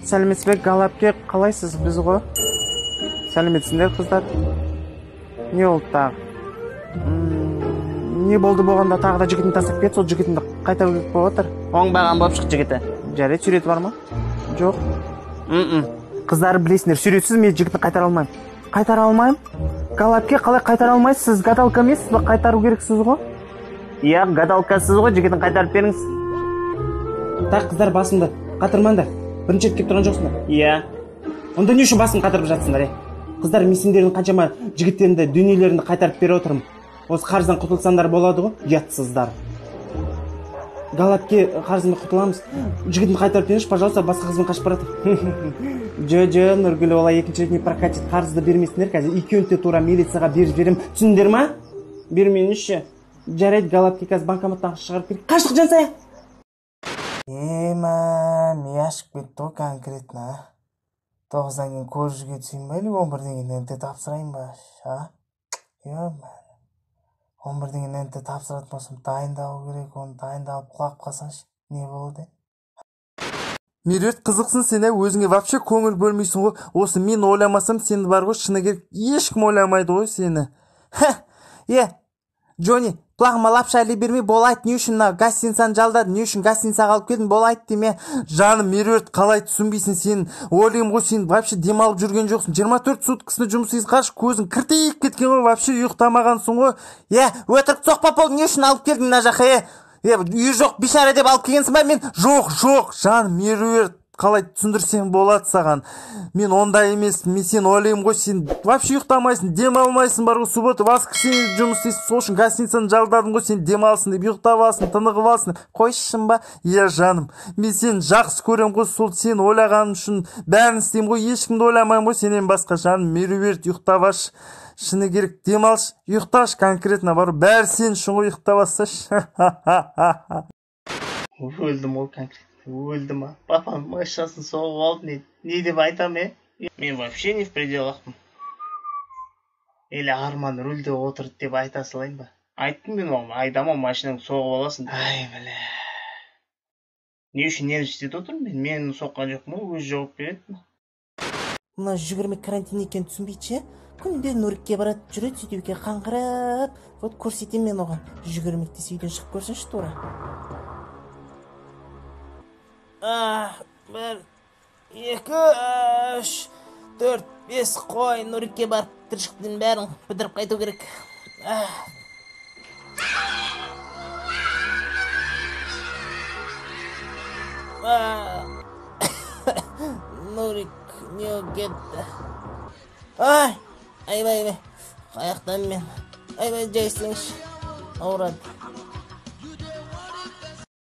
Сәлеметсіз бе, Галапке, қалайсыз біз ғой? Сәлеметсіңдер, қыздар. Не болды тағы? Не болды болғанда тағы да жігітін тастап кет, сол жігітінді қайтару керек болып отыр. Оңбаған болып шық жігіті. Жарайды, суреті бар ма? Жоқ. Қыздар білесіңдер, суретсіз мен жігітін қайтара алмаймын. Қайтара алмаймын? Галапке, қалай қайтара алмайсыз? Сіз гадалка емессіз бе? Қайтару керексіз ғой? Иә, гадалкасыз ғой, жігітін қайтарып беріңіз. Так, қыздар, басымды қатырмаңдар. Бірінші рет келіп тұрған жоқсыңдар. Иә. Онда не үшін басын қатырып жатсыңдар, Қыздар, мен сендердің қаншама жігіттерімді, дүниелерімді қайтарып бере отырмын. Осы қарыздан құтылсаңдар болады ғой, ұятсыздар. Галапке қарыздан құтыламыз. Жігітін қайтарып беріңізші, пожалуйста, басқа қызбен қашып барады. Жо, Нұргүл, олай екінші рет не прокатит, қарызды бермесіңдер, қазір екеуін де тура милицияға беріп жіберемін. Түсіндіңдер ма? Бермейінізші. Жарайды, Галапке қазір банкоматтан шығарып керек. Қаштық жансая? Мен ашып кетті ғой конкретно. 9-дан кейін колледжге түсейін ба, или 11-ден кейін НТ тапсырайын ба? 11-ден кейін НТ тапсыратын болсам дайындалу керек, оны дайындалып құлап қалсаңшы, не болды? Меруерт, қызықсың сен, өзіңе вообще көңіл бөлмейсің ғой. Осы мен ойламасам, сен бар ғой, шыны керек, ешкім ойламайды ғой сені. Джонни, құлағыма лапша іле бермей, бол айт, не үшін гостиницаны жалдады, не үшін гостиницаға алып келдің, бол айт деме. Жаным, Меруерт, қалай түсінбейсің сен? Ойлаймын ғой, сен вообще демалып жүрген жоқсың. 24 суткасына жұмыссыз қаршы, көзің кіртейіп кеткен ғой, вообще ұйықтамағансың ғой. Өтірік соқпа бол, не үшін алып келдің мына жаққа? Үй жоқ, бишара деп алып келгенсің ба мен? Жоқ, жаным, Меруерт, қалай түсіндірсем болады саған. Мен ондай емес, мен сен ойлаймын ғой, сен вообще ұйықтамайсың, демалмайсың, бар ғой, суббота, воскресенье жұмыс істейсің, сол үшін гостиницаны жалдадың ғой, сен демалсын деп ұйықтап алсын, тынығып алсын. Қойшын ба? Иә, жаным, мен сен жақсы көремін ғой, сол сен ойлағаның үшін бәрін істеймін ғой, ешкімді ойламаймын ғой, сенен басқа. Жаным, Меруерт, ұйықтап аш. Шыны керек, демалшы, ұйықташ конкретно, бар, бәрі сен үшін ғой, ұйықтап алсашы. Өлдім ол конкретно. Өлдім, папам машинасын соғып алды, не деп айтам, Мен вообще не в пределахпын. Или Арман рөлде отырды деп айта салайын ба? Айттым мен оған, айдама машинаны соғып аласың. Ай, біле. Не үшін нені істеп отырмын мен? Мен соққан жоқпын, өзі жауап береді. Мына жүгірмек карантин екен түсінбейді, күнде Нұрикке барады, жүреді сөйтуге қаңғырып. Вот көрсетем мен оған. Жүгірмекте үйден шығып көрсінші тура. 1, 2, 3, 4, 5 қой, Нұрикке барып тіршіліктің бәрін бітіріп қайту керек. Нұрик не кетті? Айбай, қаяқтан мен. Айбай, жайсыңшы, ауырады.